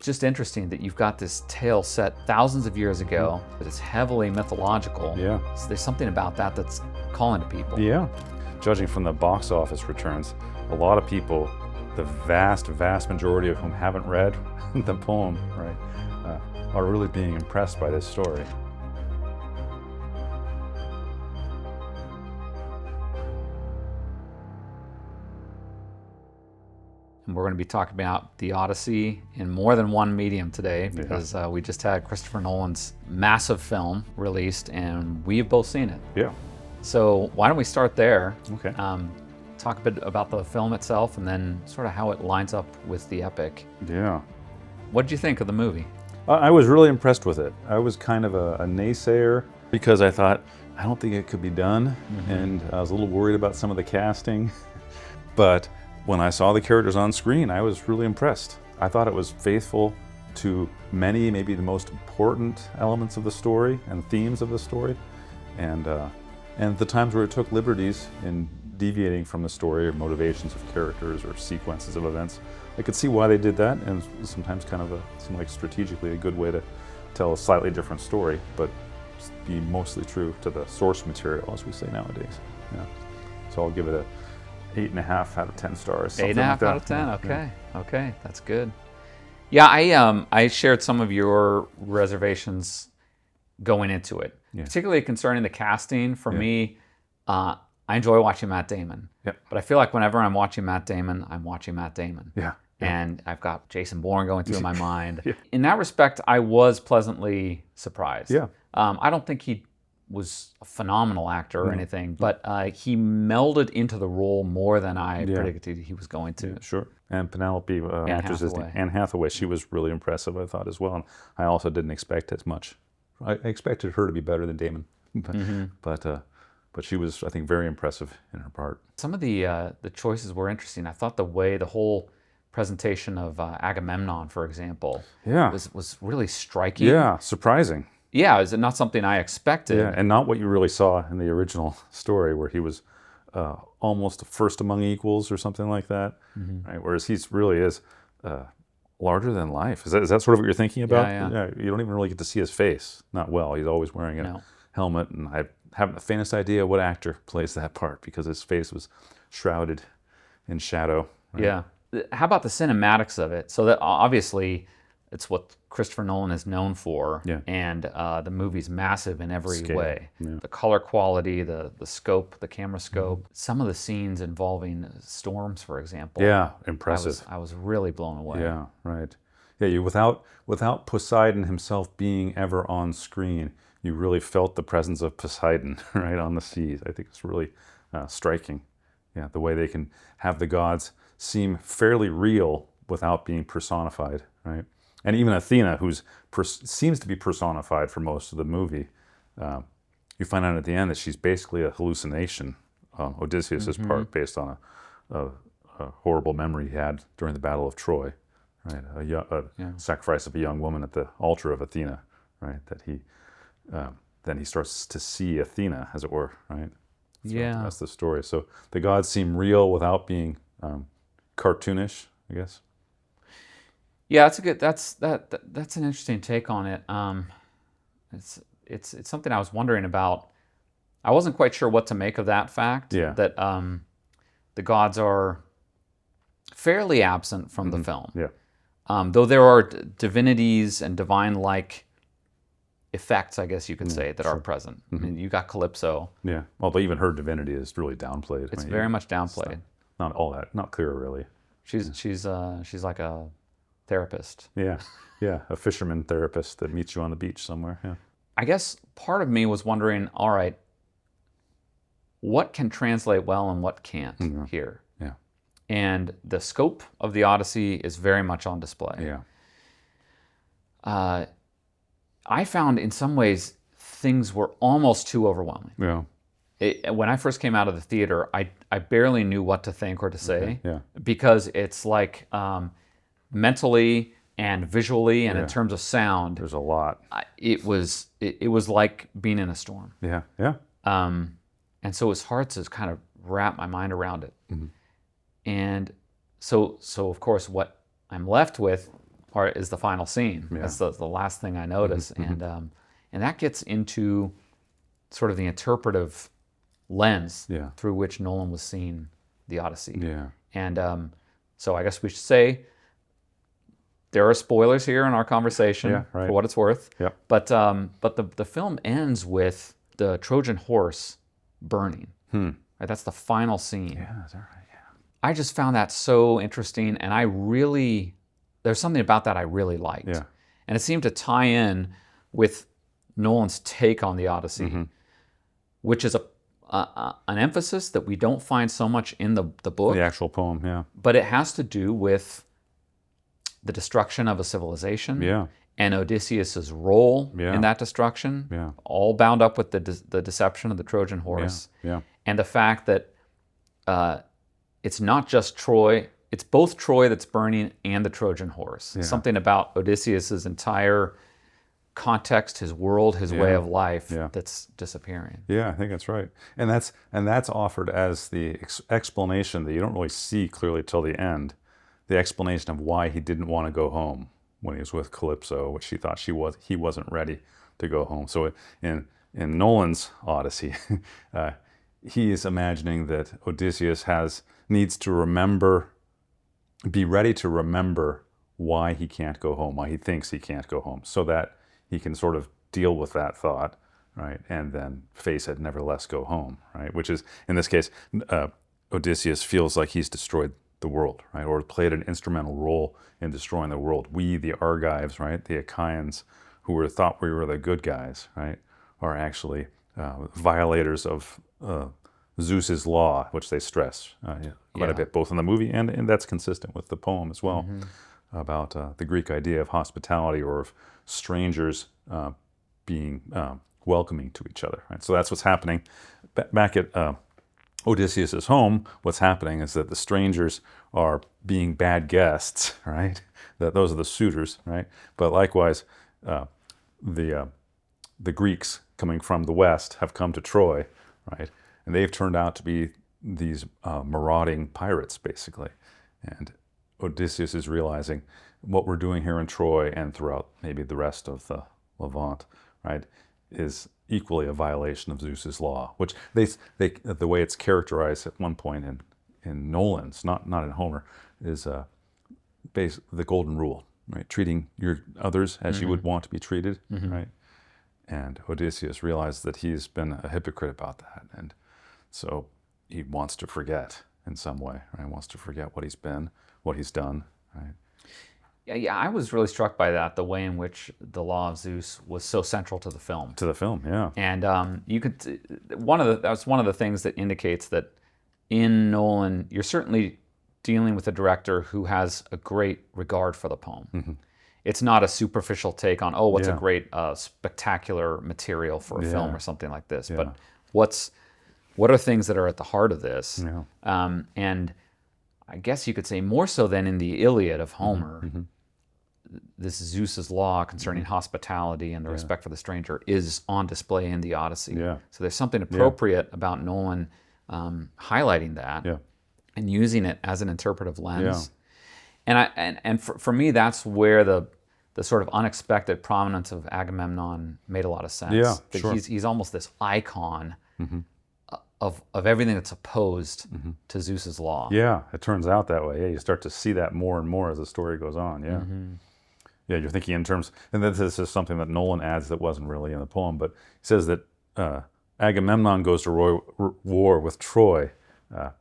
just interesting that you've got this tale set thousands of years ago, but it's heavily mythological. Yeah. So there's something about that that's calling to people. Yeah. Judging from the box office returns, a lot of people, the vast majority of whom haven't read the poem, right, are really being impressed by this story. And we're going to be talking about the Odyssey in more than one medium today because we just had Christopher Nolan's massive film released and we've both seen it. Yeah. So why don't we start there? Okay. Talk a bit about the film itself and then sort of how it lines up with the epic. Yeah. What did you think of the movie? I was really impressed with it. I was kind of a naysayer because I thought, I don't think it could be done. And I was a little worried about some of the casting. But when I saw the characters on screen, I was really impressed. I thought it was faithful to many, maybe the most important elements of the story and themes of the story. And the times where it took liberties in deviating from the story or motivations of characters or sequences of events, I could see why they did that, and sometimes kind of seemed like strategically a good way to tell a slightly different story, but be mostly true to the source material, as we say nowadays. Yeah. So I'll give it a 8.5 out of 10 stars. 8.5 like out of 10. Okay. Okay, that's good. Yeah, I shared some of your reservations going into it, particularly concerning the casting. For me, I enjoy watching Matt Damon, but I feel like whenever I'm watching Matt Damon, I'm watching Matt Damon. Yeah. And I've got Jason Bourne going through my mind. In that respect, I was pleasantly surprised. Yeah. I don't think he was a phenomenal actor or anything, but he melded into the role more than I predicted he was going to. Yeah, sure. And Penelope, actress Anne Hathaway, she was really impressive, I thought, as well. And I also didn't expect as much. I expected her to be better than Damon, but she was, I think, very impressive in her part. Some of the choices were interesting. I thought the whole presentation of Agamemnon, for example, was really striking. Yeah, surprising. Yeah, is it not something I expected? Yeah, and not what you really saw in the original story, where he was almost first among equals or something like that. Right? Whereas he really is larger than life. Is that sort of what you're thinking about? Yeah. You don't even really get to see his face. Not well. He's always wearing a helmet, and I haven't the faintest idea what actor plays that part because his face was shrouded in shadow. Right? Yeah. How about the cinematics of it? So that obviously it's what Christopher Nolan is known for, and the movie's massive in every way. Yeah. The color quality, the scope, the camera scope, some of the scenes involving storms, for example. Yeah, impressive. I was really blown away. Yeah, right. Yeah, without Poseidon himself being ever on screen, you really felt the presence of Poseidon right on the seas. I think it's really striking. Yeah, the way they can have the gods seem fairly real without being personified, right? And even Athena, who seems to be personified for most of the movie, you find out at the end that she's basically a hallucination on Odysseus' part, based on a horrible memory he had during the Battle of Troy, right? A sacrifice of a young woman at the altar of Athena, right? That he then he starts to see Athena, as it were, right? So that's the story. So the gods seem real without being cartoonish, I guess. Yeah, that's an interesting take on it. It's something I was wondering about. I wasn't quite sure what to make of that fact. Yeah. That the gods are fairly absent from the film. Yeah. Though there are divinities and divine-like effects, I guess you could say, that are present. I mean, you got Calypso. Yeah. Although even her divinity is really downplayed. It's very much downplayed. Not all that. Not clear, really. She's like a therapist. Yeah, a fisherman therapist that meets you on the beach somewhere. Yeah. I guess part of me was wondering, all right, what can translate well and what can't here? Yeah. And the scope of the Odyssey is very much on display. Yeah. I found in some ways things were almost too overwhelming. Yeah. When I first came out of the theater, I barely knew what to think or to say, because it's like mentally and visually and in terms of sound, there's a lot. It was like being in a storm. Yeah. And so it's hard to kind of wrap my mind around it. And so of course what I'm left with is the final scene. Yeah. That's the last thing I notice, and that gets into sort of the interpretive lens through which Nolan was seeing the Odyssey. Yeah. And so I guess we should say there are spoilers here in our conversation for what it's worth. Yep. But the film ends with the Trojan horse burning. Right? That's the final scene. Yeah, is that right? Yeah. I just found that so interesting, and there's something about that I really liked. Yeah. And it seemed to tie in with Nolan's take on the Odyssey, which is an emphasis that we don't find so much in the book. The actual poem, yeah. But it has to do with the destruction of a civilization and Odysseus's role in that destruction, all bound up with the deception of the Trojan horse, and the fact that it's not just Troy, it's both Troy that's burning and the Trojan horse. Something about Odysseus's entire context, his world, his way of life that's disappearing. Yeah, I think that's right. And that's offered as the explanation that you don't really see clearly till the end, the explanation of why he didn't want to go home when he was with Calypso, which she thought he wasn't ready to go home. So in Nolan's Odyssey, he is imagining that Odysseus needs to be ready to remember why he can't go home, why he thinks he can't go home, so that he can sort of deal with that thought, right? And then face it, nevertheless go home, right? Which is, in this case, Odysseus feels like he's destroyed the world, right? Or played an instrumental role in destroying the world. We, the Argives, right? The Achaeans, who thought we were the good guys, right? Are actually violators of Zeus's law, which they stress quite a bit, both in the movie and that's consistent with the poem as well, about the Greek idea of hospitality, or of strangers being welcoming to each other. Right? So that's what's happening back at Odysseus's home. What's happening is that the strangers are being bad guests, right? Those are the suitors, right? But likewise, the Greeks coming from the west have come to Troy, right? And they've turned out to be these marauding pirates, basically. And Odysseus is realizing what we're doing here in Troy and throughout maybe the rest of the Levant, right, is equally a violation of Zeus's law, which the way it's characterized at one point in Nolan's, not in Homer, is the golden rule, right? Treating your others as you would want to be treated, right? And Odysseus realized that he's been a hypocrite about that, and so he wants to forget in some way, right? He wants to forget what he's been, what he's done, right? Yeah, I was really struck by that, the way in which the law of Zeus was so central to the film. To the film, yeah. And that's one of the things that indicates that in Nolan, you're certainly dealing with a director who has a great regard for the poem. It's not a superficial take on, what's a great spectacular material for a film or something like this, but what are things that are at the heart of this? And I guess you could say more so than in the Iliad of Homer, this Zeus's law concerning hospitality and the respect for the stranger is on display in the Odyssey. So there's something appropriate about Nolan highlighting that and using it as an interpretive lens. And for me, that's where the sort of unexpected prominence of Agamemnon made a lot of sense. He's almost this icon of everything that's opposed to Zeus's law. Yeah, it turns out that way. Yeah, you start to see that more and more as the story goes on. Yeah. Yeah, you're thinking in terms, and this is something that Nolan adds that wasn't really in the poem, but he says that Agamemnon goes to war with Troy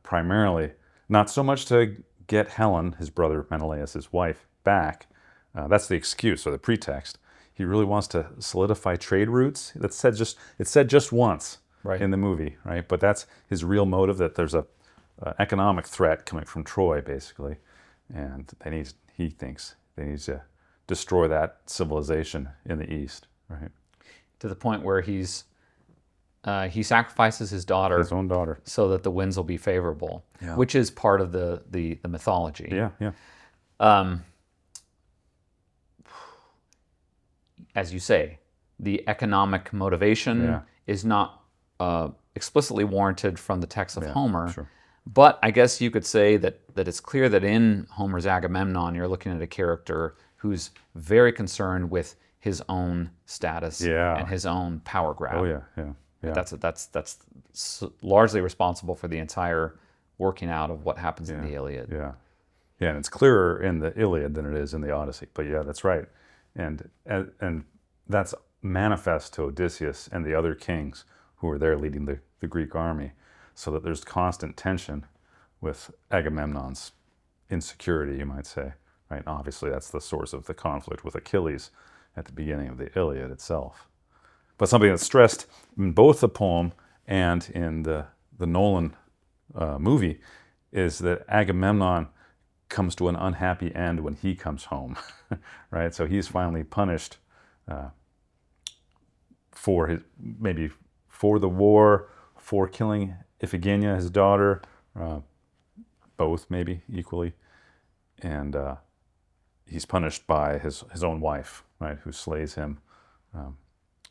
primarily, not so much to get Helen, his brother Menelaus' wife, back. That's the excuse or the pretext. He really wants to solidify trade routes. It's said just once in the movie, right? But that's his real motive, that there's a economic threat coming from Troy, basically, and he thinks they need to destroy that civilization in the east, right? To the point where he sacrifices his own daughter, so that the winds will be favorable, which is part of the mythology. As you say, the economic motivation is not explicitly warranted from the text of Homer, but I guess you could say that it's clear that in Homer's Agamemnon, you're looking at a character who's very concerned with his own status and his own power grab. Oh yeah. That's largely responsible for the entire working out of what happens in the Iliad. Yeah, and it's clearer in the Iliad than it is in the Odyssey. But yeah, that's right, and that's manifest to Odysseus and the other kings who are there leading the Greek army, so that there's constant tension with Agamemnon's insecurity, you might say, right? And obviously, that's the source of the conflict with Achilles at the beginning of the Iliad itself. But something that's stressed in both the poem and in the Nolan movie is that Agamemnon comes to an unhappy end when he comes home, right? So he's finally punished for the war, for killing Iphigenia, his daughter, both maybe equally, and he's punished by his own wife, right, who slays him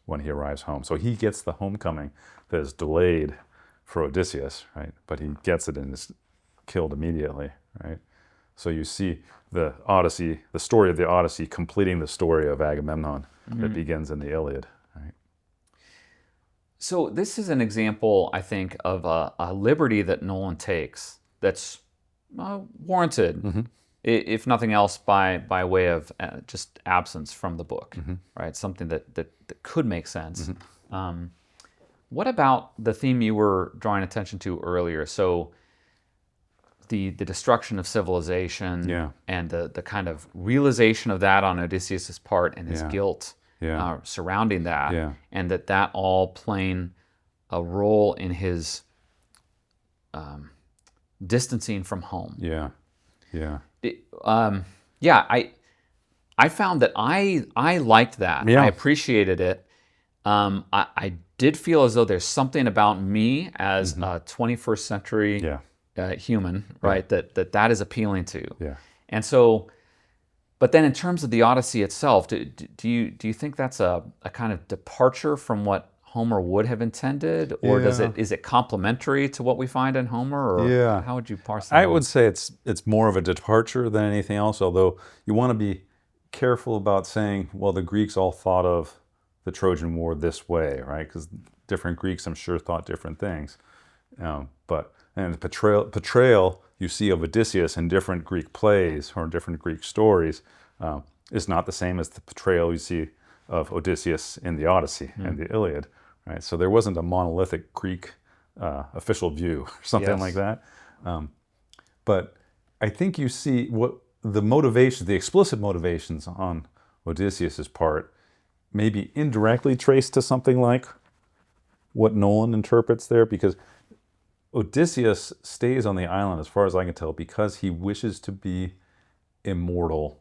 when he arrives home. So he gets the homecoming that is delayed for Odysseus, right? But he gets it and is killed immediately, right? So you see the Odyssey, the story of the Odyssey, completing the story of Agamemnon that begins in the Iliad, right? So this is an example, I think, of a liberty that Nolan takes that's warranted, if nothing else, by way of just absence from the book, right? Something that could make sense. What about the theme you were drawing attention to earlier? So the destruction of civilization and the kind of realization of that on Odysseus' part and his guilt surrounding that, and that all playing a role in his distancing from home. I found that I liked that. I appreciated it. I did feel as though there's something about me as a 21st century human, right? That is appealing to. And so, but then in terms of the Odyssey itself, do you think that's a kind of departure from what Homer would have intended, or is it complementary to what we find in Homer, or how would you parse that? I would say it's more of a departure than anything else, although you want to be careful about saying, well, the Greeks all thought of the Trojan War this way, right? Because different Greeks, I'm sure, thought different things. But the portrayal you see of Odysseus in different Greek plays or different Greek stories is not the same as the portrayal you see of Odysseus in the Odyssey and the Iliad, right? So there wasn't a monolithic Greek official view or something like that. But I think you see what the motivations, the explicit motivations on Odysseus's part, may be indirectly traced to something like what Nolan interprets there, because Odysseus stays on the island, as far as I can tell, because he wishes to be immortal.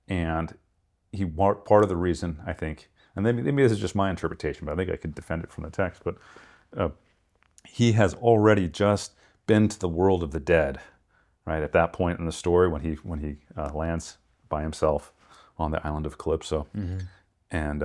And part of the reason, I think, and maybe this is just my interpretation, but I think I could defend it from the text, but he has already just been to the world of the dead, right? At that point in the story, when he lands by himself on the island of Calypso. And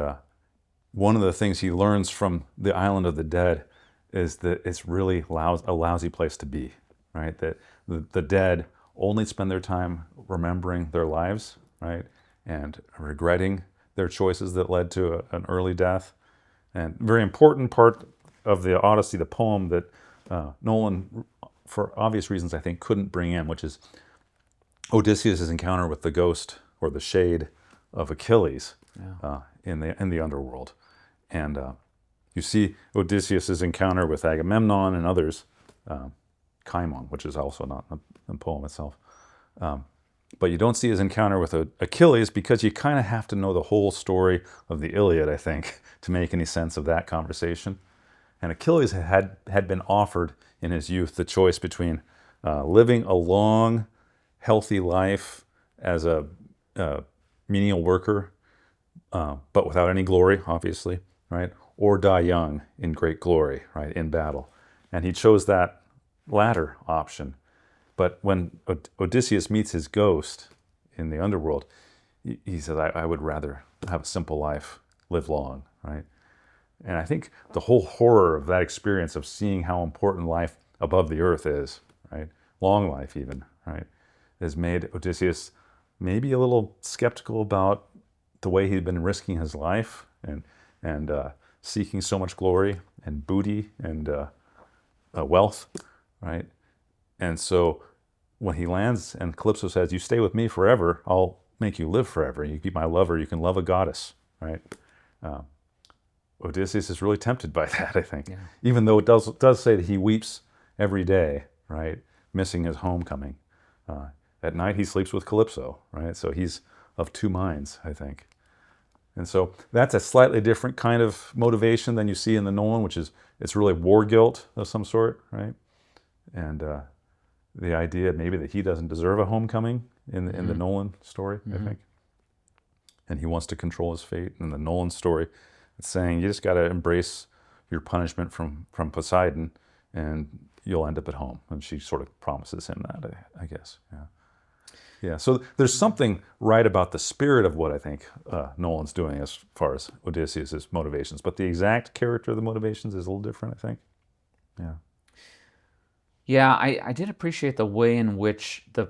one of the things he learns from the island of the dead is that it's really a lousy place to be, right? That the dead only spend their time remembering their lives, right? And regretting their choices that led to an early death. And very important part of the Odyssey, the poem that Nolan, for obvious reasons, I think, couldn't bring in, which is Odysseus' encounter with the ghost or the shade of Achilles in the underworld. And you see Odysseus' encounter with Agamemnon and others, Chiron, which is also not in the poem itself. But you don't see his encounter with Achilles, because you kind of have to know the whole story of the Iliad, I think, to make any sense of that conversation. And Achilles had been offered in his youth the choice between living a long, healthy life as a menial worker, but without any glory, obviously, right? Or die young in great glory, right, in battle. And he chose that latter option. But when Odysseus meets his ghost in the underworld, he says, I would rather have a simple life, live long, right? And I think the whole horror of that experience of seeing how important life above the earth is, right? Long life even, right? Has made Odysseus maybe a little skeptical about the way he'd been risking his life and seeking so much glory and booty and wealth, right? And so when he lands and Calypso says, "You stay with me forever, I'll make you live forever. You be my lover, you can love a goddess," right? Odysseus is really tempted by that, I think. Yeah. Even though it does say that he weeps every day, right? Missing his homecoming. At night he sleeps with Calypso, right? So he's of two minds, I think. And so that's a slightly different kind of motivation than you see in the Nolan, which is, it's really war guilt of some sort, right? And the idea maybe that he doesn't deserve a homecoming in the Nolan story, I think. And he wants to control his fate. In the Nolan story, it's saying you just got to embrace your punishment from Poseidon and you'll end up at home. And she sort of promises him that, I guess. Yeah. Yeah, so there's something right about the spirit of what I think Nolan's doing as far as Odysseus' motivations. But the exact character of the motivations is a little different, I think. Yeah. Yeah, I did appreciate the way in which the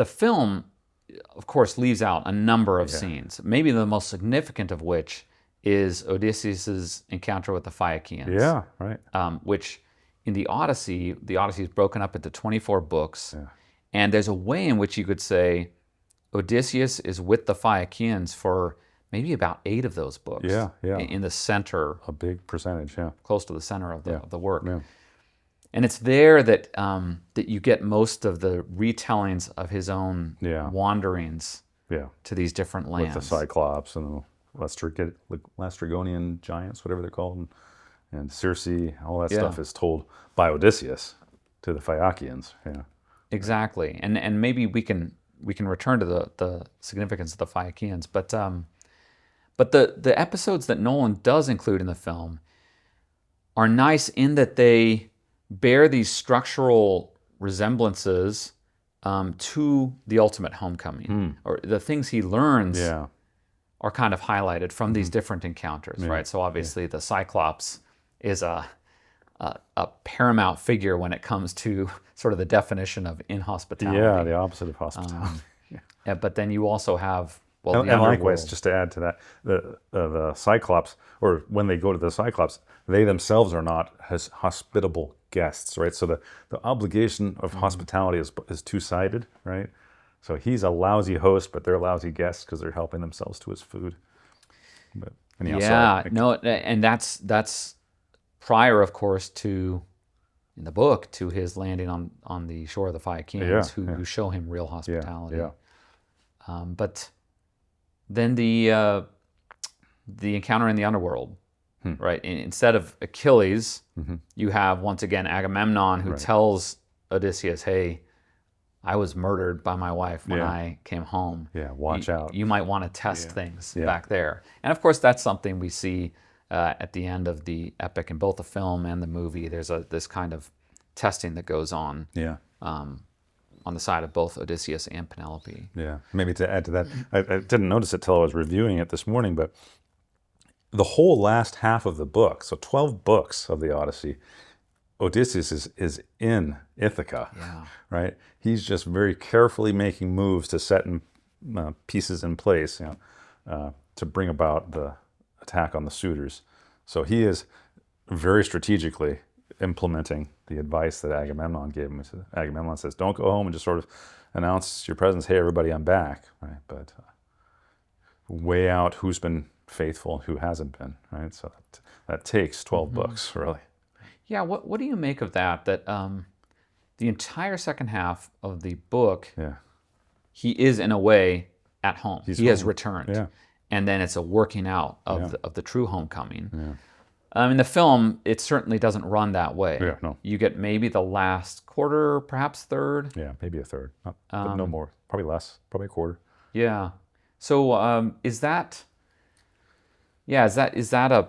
film, of course, leaves out a number of scenes. Maybe the most significant of which is Odysseus' encounter with the Phaeacians. Yeah, right. Which in the Odyssey is broken up into 24 books. Yeah. And there's a way in which you could say Odysseus is with the Phaeacians for maybe about 8 of those books. Yeah, yeah. In the center. A big percentage, yeah. Close to the center of the work. Yeah. And it's there that that you get most of the retellings of his own wanderings to these different lands. With the Cyclops and the Lastrygonian giants, whatever they're called, and Circe, all that stuff is told by Odysseus to the Phaeacians. Yeah. Exactly, and maybe we can return to the significance of the Phaeacians, but the episodes that Nolan does include in the film are nice in that they bear these structural resemblances to the ultimate homecoming, or the things he learns are kind of highlighted from these different encounters, right? So obviously the Cyclops is a paramount figure when it comes to sort of the definition of inhospitality. Yeah, the opposite of hospitality. But then you also have, and likewise, just to add to that, the Cyclops, or when they go to the Cyclops, they themselves are not as hospitable guests, right? So the obligation of hospitality is two-sided, right? So he's a lousy host, but they're lousy guests because they're helping themselves to his food. But and that's prior, of course, to, in the book, to his landing on the shore of the Phaeacians, who show him real hospitality. But then the encounter in the underworld, right? Instead of Achilles, you have once again Agamemnon, who tells Odysseus, "Hey, I was murdered by my wife when I came home. Yeah, watch out. You might want to test things back there." And of course, that's something we see at the end of the epic in both the film and the movie. There's this kind of testing that goes on on the side of both Odysseus and Penelope. Yeah, maybe to add to that, I didn't notice it till I was reviewing it this morning, but the whole last half of the book, so 12 books of the Odyssey, Odysseus is in Ithaca, right? He's just very carefully making moves to set pieces in place, to bring about the attack on the suitors. So he is very strategically implementing the advice that Agamemnon gave him. Agamemnon says, "Don't go home and just sort of announce your presence. Hey, everybody, I'm back." Right? But weigh out who's been faithful and who hasn't been. Right? So that takes 12 books, really. Yeah. What do you make of that? That the entire second half of the book, he is in a way at home. He has returned. Yeah. And then it's a working out of the true homecoming. Yeah. In the film, it certainly doesn't run that way. Yeah, no. You get maybe the last quarter, perhaps third. Yeah, maybe a third, but no more. Probably less. Probably a quarter. Yeah. So is that a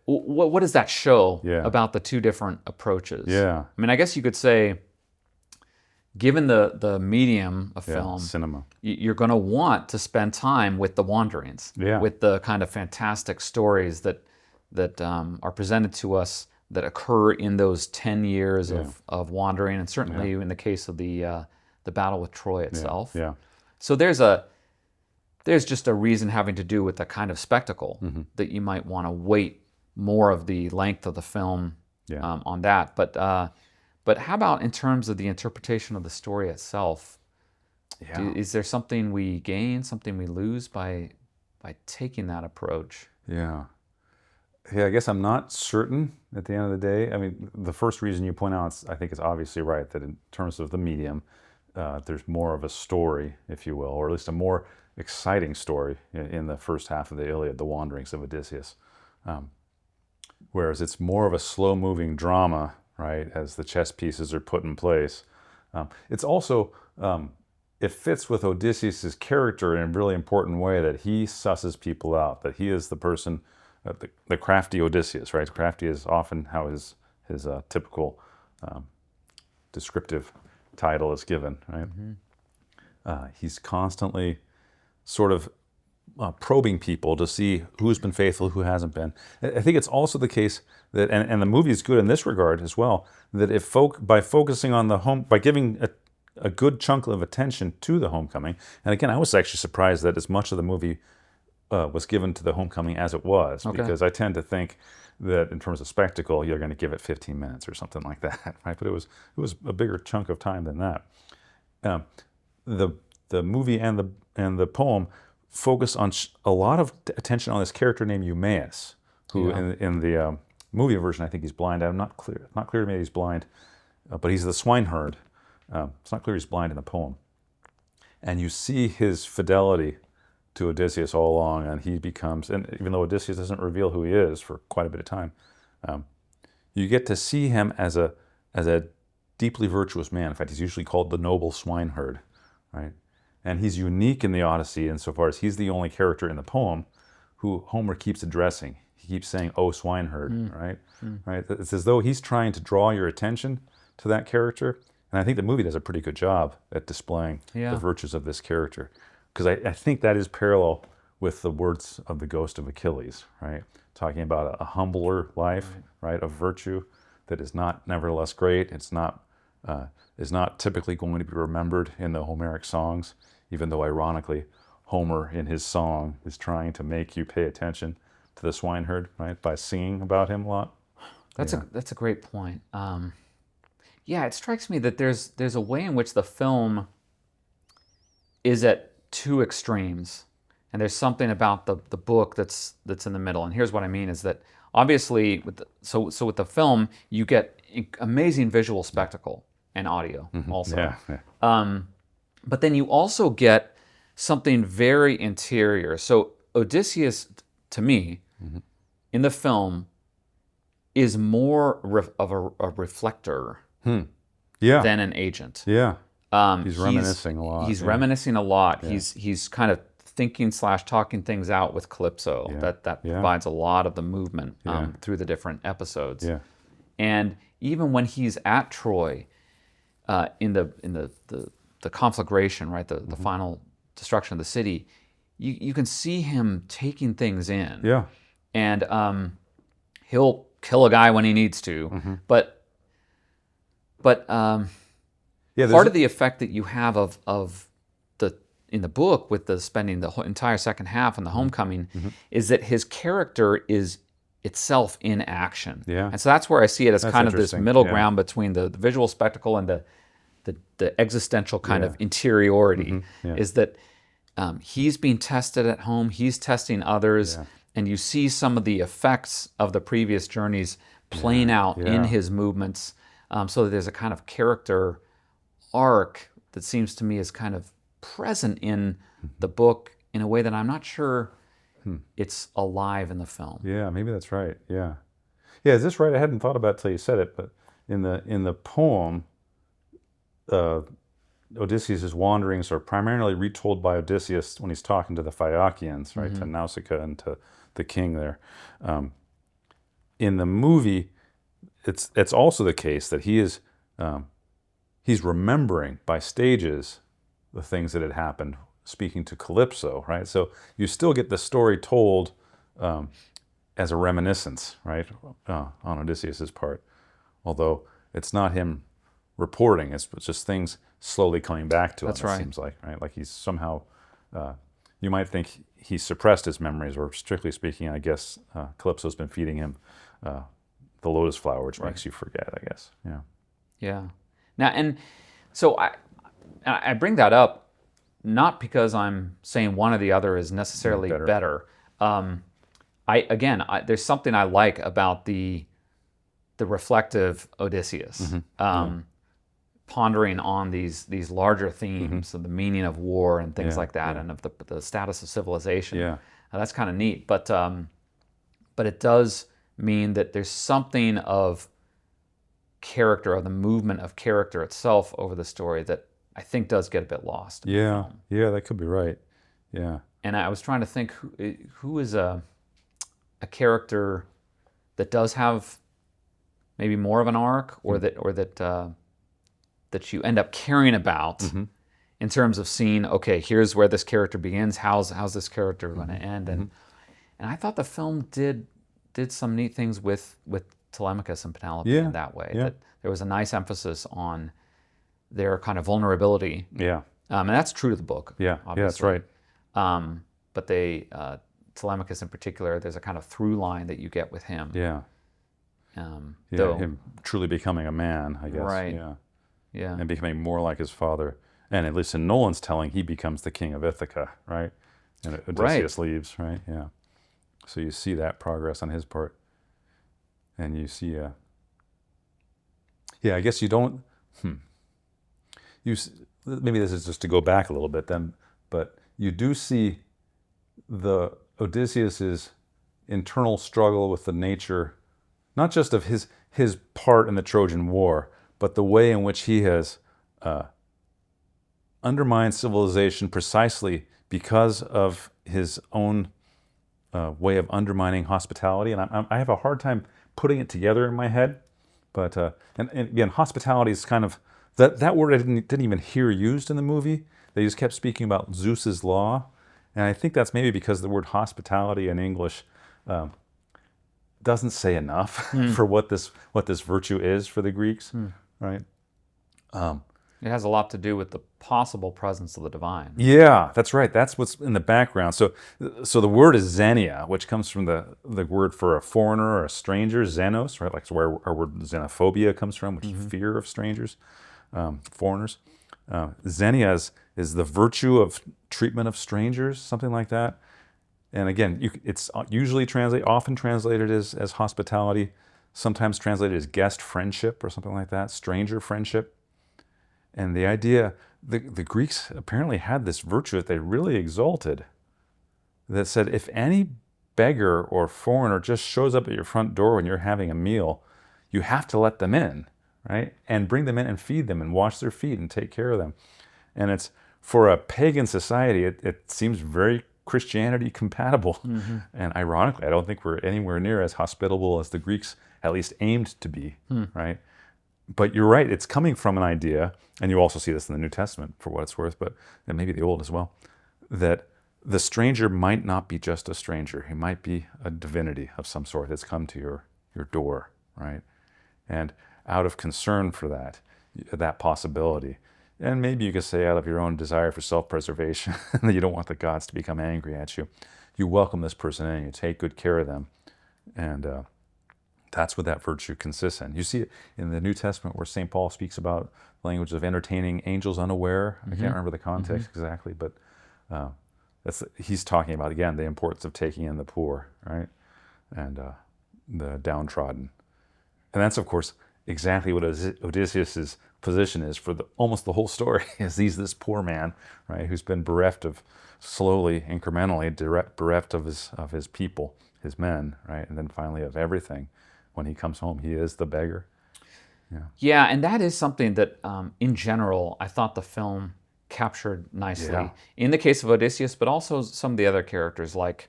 what does that show about the two different approaches? Yeah. I mean, I guess you could say, given the medium of film, cinema, you're going to want to spend time with the wanderings, with the kind of fantastic stories that are presented to us that occur in those 10 years of wandering, and certainly in the case of the battle with Troy itself. So there's just a reason having to do with the kind of spectacle that you might want to weight more of the length of the film on that. But how about in terms of the interpretation of the story itself? Yeah. Is there something we gain, something we lose by taking that approach? Yeah. Yeah, I guess I'm not certain at the end of the day. I mean, the first reason you point out, I think is obviously right, that in terms of the medium, there's more of a story, if you will, or at least a more exciting story in the first half of the Iliad, the wanderings of Odysseus. Whereas it's more of a slow-moving drama, right, as the chess pieces are put in place. It's also, it fits with Odysseus' character in a really important way, that he susses people out, that he is the person, the crafty Odysseus, right? Crafty is often how his typical descriptive title is given, right? He's constantly sort of probing people to see who's been faithful, who hasn't been. I think it's also the case that, and the movie is good in this regard as well, that if by focusing on by giving a good chunk of attention to the homecoming, and again, I was actually surprised that as much of the movie was given to the homecoming as it was, because I tend to think that in terms of spectacle, you're going to give it 15 minutes or something like that, right? But it was a bigger chunk of time than that. The movie and the poem focus on a lot of attention on this character named Eumaeus, who in the movie version, I think he's blind. I'm not clear to me that he's blind, but he's the swineherd. It's not clear he's blind in the poem. And you see his fidelity to Odysseus all along, and he becomes, and even though Odysseus doesn't reveal who he is for quite a bit of time, you get to see him as a deeply virtuous man. In fact, he's usually called the noble swineherd, right? And he's unique in the Odyssey insofar as he's the only character in the poem who Homer keeps addressing. He keeps saying, "Oh, swineherd," right? Right? It's as though he's trying to draw your attention to that character. And I think the movie does a pretty good job at displaying the virtues of this character. Because I think that is parallel with the words of the ghost of Achilles, right? Talking about a humbler life, right? Of virtue that is not nevertheless great. It's not is not typically going to be remembered in the Homeric songs, even though ironically, Homer in his song is trying to make you pay attention to the swineherd, right? By singing about him a lot. That's a great point. It strikes me that there's a way in which the film is at two extremes, and there's something about the book that's in the middle. And here's what I mean is that obviously with the film you get amazing visual spectacle and audio also. But then you also get something very interior. So Odysseus, to me, in the film, is more of a reflector than an agent. He's reminiscing a lot. He's reminiscing a lot. He's kind of thinking / talking things out with Calypso. That provides a lot of the movement through the different episodes. And even when he's at Troy, in the conflagration, right, the final destruction of the city, you can see him taking things in. And he'll kill a guy when he needs to, but part of the effect that you have of in the book with the spending the entire second half on the homecoming is that his character is itself in action. And so that's where I see it as kind of this middle ground between the visual spectacle and the existential kind of interiority, is that he's being tested at home, he's testing others, and you see some of the effects of the previous journeys playing out in his movements, so that there's a kind of character arc that seems to me is kind of present in the book in a way that I'm not sure it's alive in the film. Maybe that's right. Is this right? I hadn't thought about it till you said it, but in the poem, Odysseus' wanderings are primarily retold by Odysseus when he's talking to the Phaeacians, right, to Nausicaa and to the king there. In the movie, it's also the case that he's remembering by stages the things that had happened, speaking to Calypso, right? So you still get the story told as a reminiscence, right, on Odysseus' part, although it's not him reporting. It's just things slowly coming back to him. That's right. It seems like, right? Like he's somehow. You might think he suppressed his memories, or strictly speaking, I guess Calypso's been feeding him the lotus flower, which makes you forget, I guess. Yeah. Yeah. Now, and so I bring that up not because I'm saying one or the other is necessarily better. There's something I like about the reflective Odysseus, pondering on these larger themes of the meaning of war and things like that, and of the status of civilization. Yeah. Now, that's kind of neat, but it does mean that there's something of character, of the movement of character itself over the story that I think does get a bit lost. Yeah, that could be right. Yeah. And I was trying to think who is a character that does have maybe more of an arc, or that you end up caring about in terms of seeing, okay, here's where this character begins. How's this character going to end? And I thought the film did some neat things with Telemachus and Penelope in that way. That there was a nice emphasis on their kind of vulnerability. Yeah. And that's true to the book. Yeah. Obviously. Yeah, that's right. But Telemachus in particular, there's a kind of through line that you get with him. Yeah. Though, him truly becoming a man, I guess. Right. Yeah. Yeah. And becoming more like his father. And at least in Nolan's telling, he becomes the king of Ithaca, right? And Odysseus leaves, right? Yeah. So you see that progress on his part. And you see, I guess you don't, maybe this is just to go back a little bit then, but you do see the Odysseus's internal struggle with the nature, not just of his part in the Trojan War, but the way in which he has undermined civilization precisely because of his own way of undermining hospitality. And I have a hard time putting it together in my head. But and again, hospitality is kind of that word I didn't even hear used in the movie. They just kept speaking about Zeus's law, and I think that's maybe because the word hospitality in English doesn't say enough for what this virtue is for the Greeks, right? It has a lot to do with the possible presence of the divine. Yeah, that's right. That's what's in the background. So the word is Xenia, which comes from the word for a foreigner or a stranger, xenos, right? Like where our word xenophobia comes from, which is fear of strangers, foreigners. Xenia is the virtue of treatment of strangers, something like that. And again, it's usually often translated as hospitality, sometimes translated as guest friendship or something like that, stranger friendship. And the idea, the Greeks apparently had this virtue that they really exalted, that said, if any beggar or foreigner just shows up at your front door when you're having a meal, you have to let them in, right? And bring them in and feed them and wash their feet and take care of them. And it's, for a pagan society, it seems very Christianity compatible. And ironically, I don't think we're anywhere near as hospitable as the Greeks at least aimed to be, right? But you're right, it's coming from an idea, and you also see this in the New Testament for what it's worth, and maybe the Old as well, that the stranger might not be just a stranger. He might be a divinity of some sort that's come to your door, right? And out of concern for that possibility, and maybe you could say out of your own desire for self-preservation, that you don't want the gods to become angry at you, you welcome this person in, you take good care of them, and that's what that virtue consists in. You see it in the New Testament where St. Paul speaks about the language of entertaining angels unaware. I can't remember the context exactly, but he's talking about, again, the importance of taking in the poor, right? And the downtrodden. And that's, of course, exactly what Odysseus' position is for almost the whole story, is he's this poor man, right, who's been slowly, incrementally, bereft of his people, his men, right, and then finally of everything. When he comes home, he is the beggar. Yeah, and that is something that, in general, I thought the film captured nicely. In the case of Odysseus, but also some of the other characters, like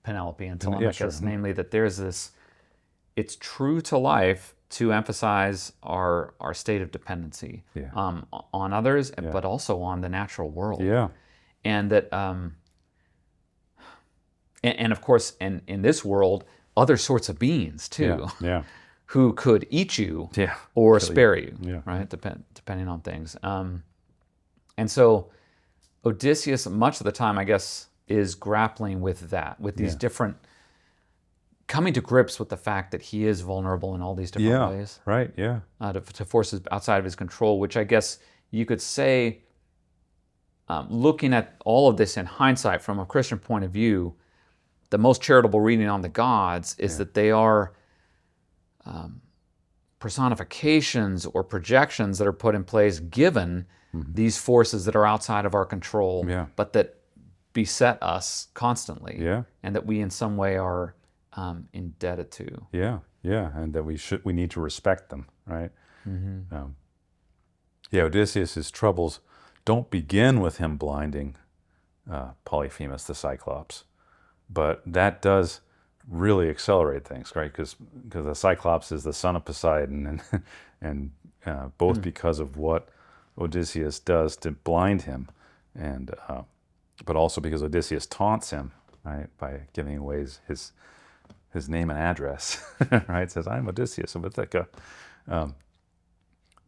Penelope and Telemachus, namely that there's this, it's true to life to emphasize our state of dependency on others, but also on the natural world. Yeah. And that, and of course, in this world, other sorts of beings too, who could eat you Yeah. or Kill you. spare you, Yeah. right? Depending on things. And so Odysseus, much of the time, I guess, is grappling with that, with these different, coming to grips with the fact that he is vulnerable in all these different ways. Right. Yeah. To forces outside of his control, which I guess you could say, looking at all of this in hindsight from a Christian point of view, the most charitable reading on the gods is that they are personifications or projections that are put in place given these forces that are outside of our control, but that beset us constantly, and that we in some way are indebted to. Yeah, and that we need to respect them, right? Odysseus' troubles don't begin with him blinding Polyphemus, the Cyclops, but that does really accelerate things, right? Because the Cyclops is the son of Poseidon, and both because of what Odysseus does to blind him, and but also because Odysseus taunts him, right, by giving away his name and address, right? Says, "I'm Odysseus of Ithaca."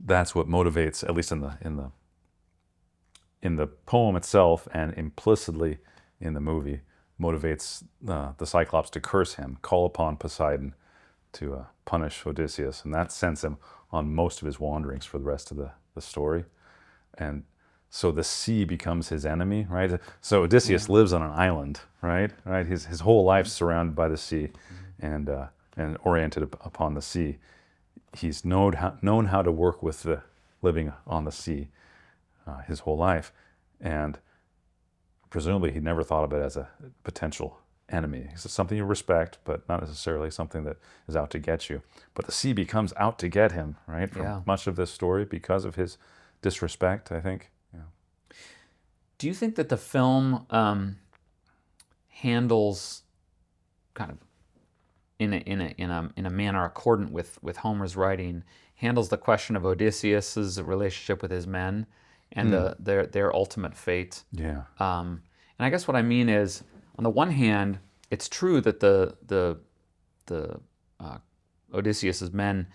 That's what motivates, at least in the poem itself, and implicitly in the movie, motivates the Cyclops to curse him, call upon Poseidon to punish Odysseus, and that sends him on most of his wanderings for the rest of the story. And so the sea becomes his enemy, right? So Odysseus lives on an island, right? His whole life's surrounded by the sea, and oriented upon the sea. He's known how to work with the living on the sea his whole life, and presumably he never thought of it as a potential enemy. It's something you respect, but not necessarily something that is out to get you. But the sea becomes out to get him, right? For much of this story, because of his disrespect, I think. Do you think that the film handles kind of in a manner accordant with Homer's writing, handles the question of Odysseus's relationship with his men and their ultimate fate? Yeah. And I guess what I mean is, on the one hand, it's true that the Odysseus's men,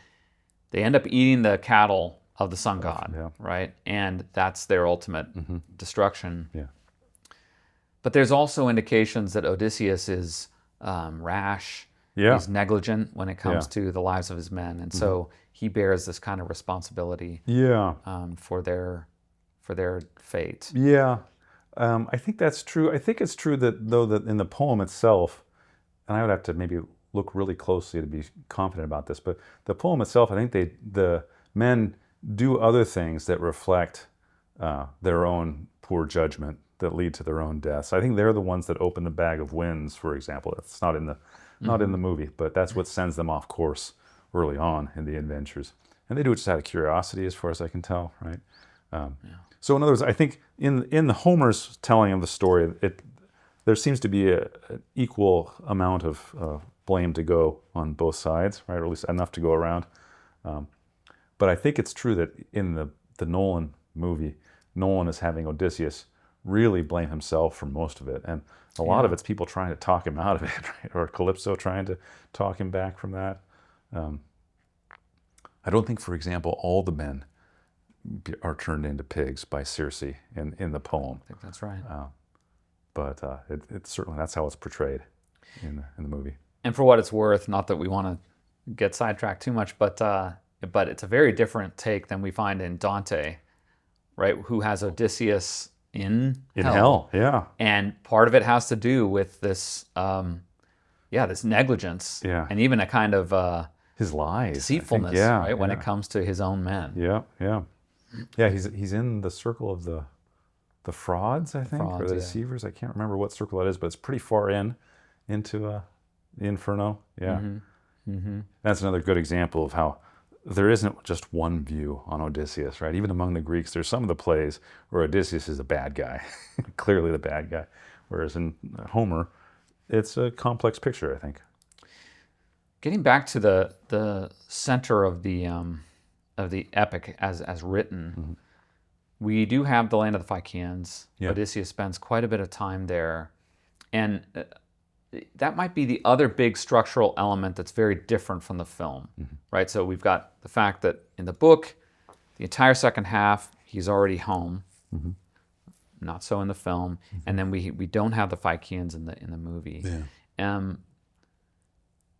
they end up eating the cattle of the sun god, right? And that's their ultimate destruction. Yeah. But there's also indications that Odysseus is rash. He's negligent when it comes to the lives of his men, and so he bears this kind of responsibility. For their fate. Yeah. I think that's true. I think it's true that in the poem itself, and I would have to maybe look really closely to be confident about this, but the poem itself, I think the men do other things that reflect their own poor judgment that lead to their own deaths. I think they're the ones that open the bag of winds, for example. It's not in the movie, but that's what sends them off course early on in the adventures. And they do it just out of curiosity, as far as I can tell, right? So in other words, I think in the Homer's telling of the story, there seems to be an equal amount of blame to go on both sides, right? Or at least enough to go around. But I think it's true that in the Nolan movie, Nolan is having Odysseus really blame himself for most of it. And a lot of it's people trying to talk him out of it, right? Or Calypso trying to talk him back from that. I don't think, for example, all the men are turned into pigs by Circe in the poem. I think that's right. But it's certainly, that's how it's portrayed in the movie. And for what it's worth, not that we want to get sidetracked too much, but it's a very different take than we find in Dante, right? Who has Odysseus in hell. Yeah. And part of it has to do with this, this negligence, and even a kind of his lies, deceitfulness, right? When it comes to his own men. Yeah. He's in the circle of the frauds, I think, or the deceivers. I can't remember what circle that is, but it's pretty far into the Inferno. Yeah. That's another good example of how there isn't just one view on Odysseus, right? Even among the Greeks, there's some of the plays where Odysseus is a bad guy, clearly the bad guy, whereas in Homer, it's a complex picture, I think. Getting back to the center of the epic as written, we do have the land of the Phaeacians. Odysseus spends quite a bit of time there, and that might be the other big structural element that's very different from the film, right? So we've got the fact that in the book, the entire second half, he's already home. Not so in the film, and then we don't have the Phaeacians in the movie.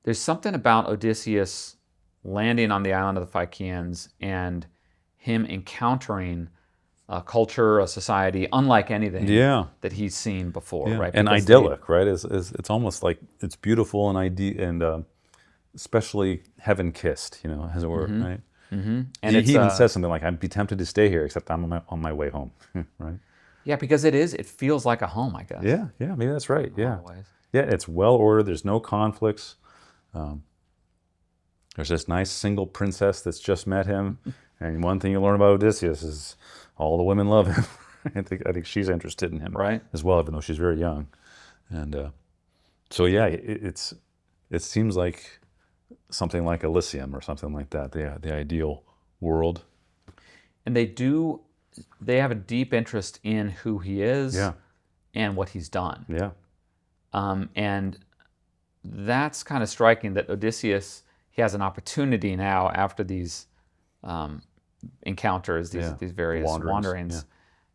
There's something about Odysseus landing on the island of the Phaeacians and him encountering a culture, a society unlike anything that he's seen before, right? And Because idyllic, right? It's almost like it's beautiful and especially heaven kissed, as it were, right? And he even says something like, "I'd be tempted to stay here, except I'm on my way home," right? Yeah, because it feels like a home, I guess. Yeah, maybe that's right. In a lot of ways. Yeah, it's well ordered. There's no conflicts. There's this nice single princess that's just met him, and one thing you learn about Odysseus is all the women love him. I think she's interested in him, right, as well, even though she's very young. And so yeah, it seems like something like Elysium or something like that, the ideal world. And they have a deep interest in who he is and what he's done. Yeah. And that's kind of striking that Odysseus, he has an opportunity now after these encounters, these various wanderings,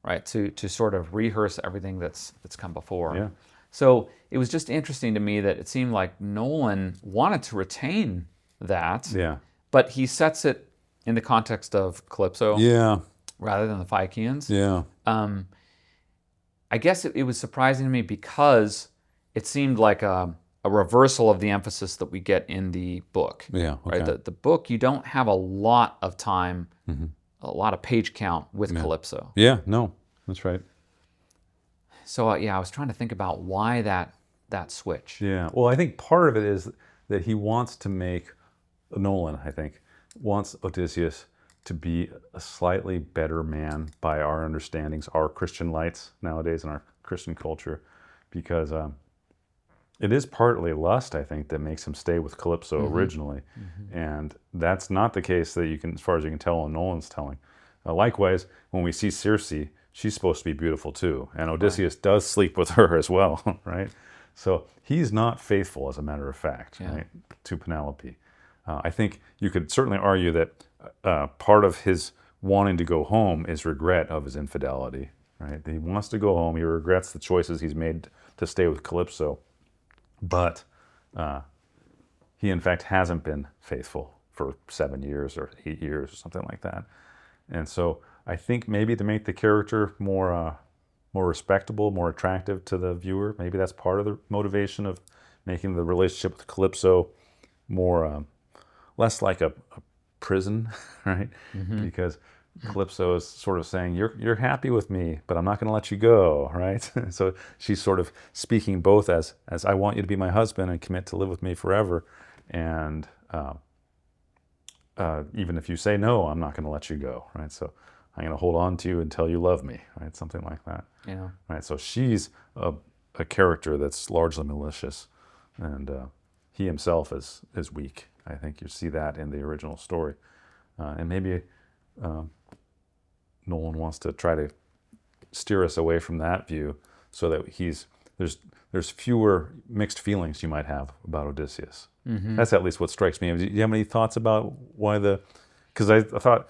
right, to sort of rehearse everything that's come before. Yeah. So it was just interesting to me that it seemed like Nolan wanted to retain that, but he sets it in the context of Calypso rather than the Phaeacians. Yeah. I guess it was surprising to me because it seemed like a reversal of the emphasis that we get in the book. Yeah. Okay. Right. The book, you don't have a lot of time, a lot of page count with Calypso. Yeah. No, that's right. So I was trying to think about why that switch. Yeah. Well, I think part of it is that he wants to make Nolan, I think, wants Odysseus to be a slightly better man by our understandings, our Christian lights nowadays in our Christian culture, because it is partly lust, I think, that makes him stay with Calypso originally, and that's not the case that you can, as far as you can tell, in Nolan's telling. Likewise, when we see Circe, she's supposed to be beautiful too, and Odysseus does sleep with her as well, right? So he's not faithful, as a matter of fact, right, to Penelope. I think you could certainly argue that part of his wanting to go home is regret of his infidelity, right? He wants to go home. He regrets the choices he's made to stay with Calypso, but he in fact hasn't been faithful for 7 years or 8 years or something like that. And so I think maybe to make the character more respectable, more attractive to the viewer, maybe that's part of the motivation of making the relationship with Calypso more less like a prison, right? Because Calypso is sort of saying, you're happy with me, but I'm not going to let you go, right? So she's sort of speaking both as I want you to be my husband and commit to live with me forever, and even if you say no, I'm not going to let you go, right? So I'm going to hold on to you until you love me, right? Something like that. Yeah. Right. So she's a character that's largely malicious, and he himself is weak. I think you see that in the original story, and maybe Nolan wants to try to steer us away from that view, so that there's fewer mixed feelings you might have about Odysseus. That's at least what strikes me. Do you have any thoughts about why because I thought,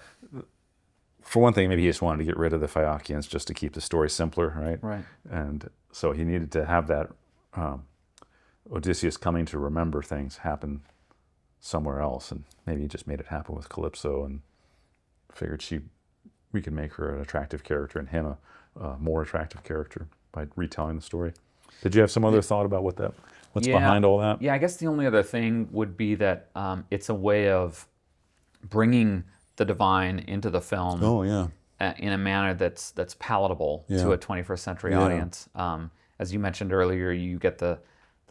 for one thing, maybe he just wanted to get rid of the Phaeacians just to keep the story simpler, right? Right. And so he needed to have that Odysseus coming to remember things happen somewhere else, and maybe he just made it happen with Calypso and figured we could make her an attractive character and him a more attractive character by retelling the story. Did you have some other thought about what's behind all that? Yeah, I guess the only other thing would be that it's a way of bringing the divine into the film in a manner that's palatable to a 21st century audience. As you mentioned earlier, you get the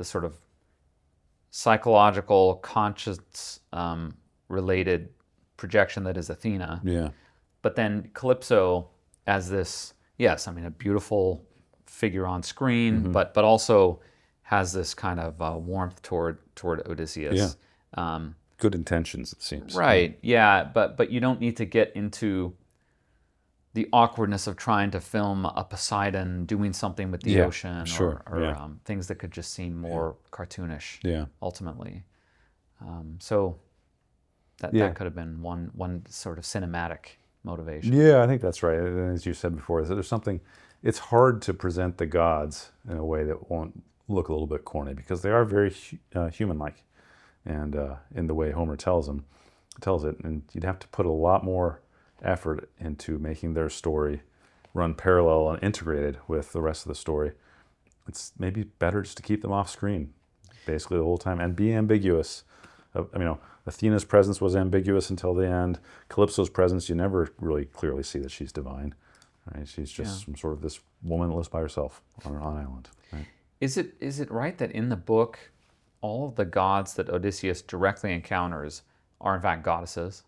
sort of psychological, conscience related projection that is Athena. Yeah. But then Calypso as this, a beautiful figure on screen, but also has this kind of warmth toward Odysseus. Yeah. Good intentions, it seems. Right. Yeah, but you don't need to get into the awkwardness of trying to film a Poseidon doing something with the ocean, or things that could just seem more cartoonish. Yeah. Ultimately, so that could have been one sort of cinematic motivation. Yeah, I think that's right. And as you said before, there's something. It's hard to present the gods in a way that won't look a little bit corny, because they are very human-like, and in the way Homer tells it, and you'd have to put a lot more effort into making their story run parallel and integrated with the rest of the story. It's maybe better just to keep them off screen basically the whole time and be ambiguous. Athena's presence was ambiguous until the end. Calypso's presence, you never really clearly see that she's divine. Right? She's just some sort of this woman that lives by herself on an island. Right? Is it right that in the book, all of the gods that Odysseus directly encounters are in fact goddesses?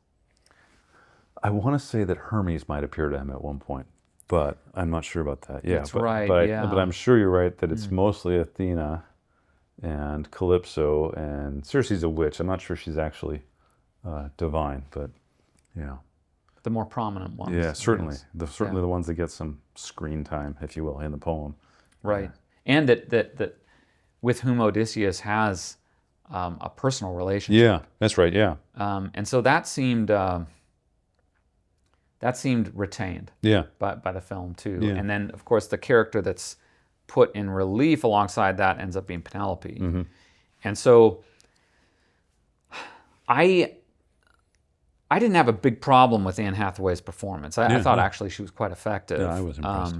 I want to say that Hermes might appear to him at one point, but I'm not sure about that. That's right. But I'm sure you're right that it's mostly Athena and Calypso, and Circe's a witch. I'm not sure she's actually divine, but yeah. The more prominent ones. Yeah, certainly. Certainly the ones that get some screen time, if you will, in the poem. Right. And that with whom Odysseus has a personal relationship. Yeah, that's right, yeah. And so that seemed retained by the film too. Yeah. And then, of course, the character that's put in relief alongside that ends up being Penelope. Mm-hmm. And so I didn't have a big problem with Anne Hathaway's performance. I thought actually she was quite effective. Yeah, I was impressed.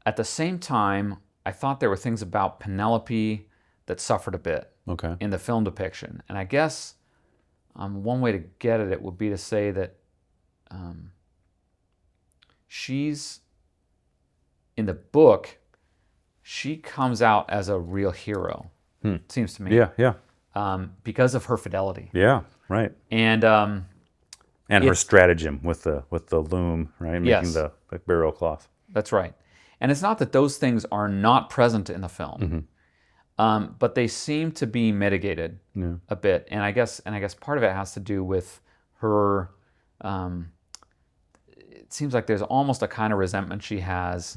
At the same time, I thought there were things about Penelope that suffered a bit in the film depiction. And I guess one way to get at it would be to say that she's, in the book, she comes out as a real hero, it seems to me. Yeah. Because of her fidelity. Yeah, right. And her stratagem with the loom, right? Making the burial cloth. That's right. And it's not that those things are not present in the film, but they seem to be mitigated a bit. And I guess part of it has to do with her. It seems like there's almost a kind of resentment she has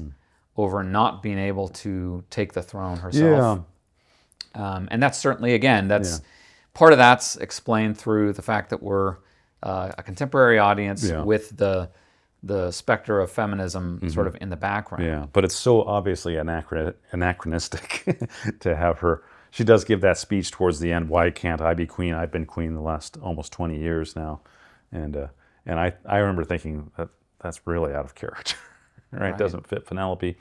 over not being able to take the throne herself. Yeah. And that's certainly, again, part of that's explained through the fact that we're a contemporary audience with the specter of feminism sort of in the background. Yeah, but it's so obviously anachronistic to have her. She does give that speech towards the end. Why can't I be queen? I've been queen the last almost 20 years now, and I remember thinking that's really out of character. Right? Doesn't fit Penelope,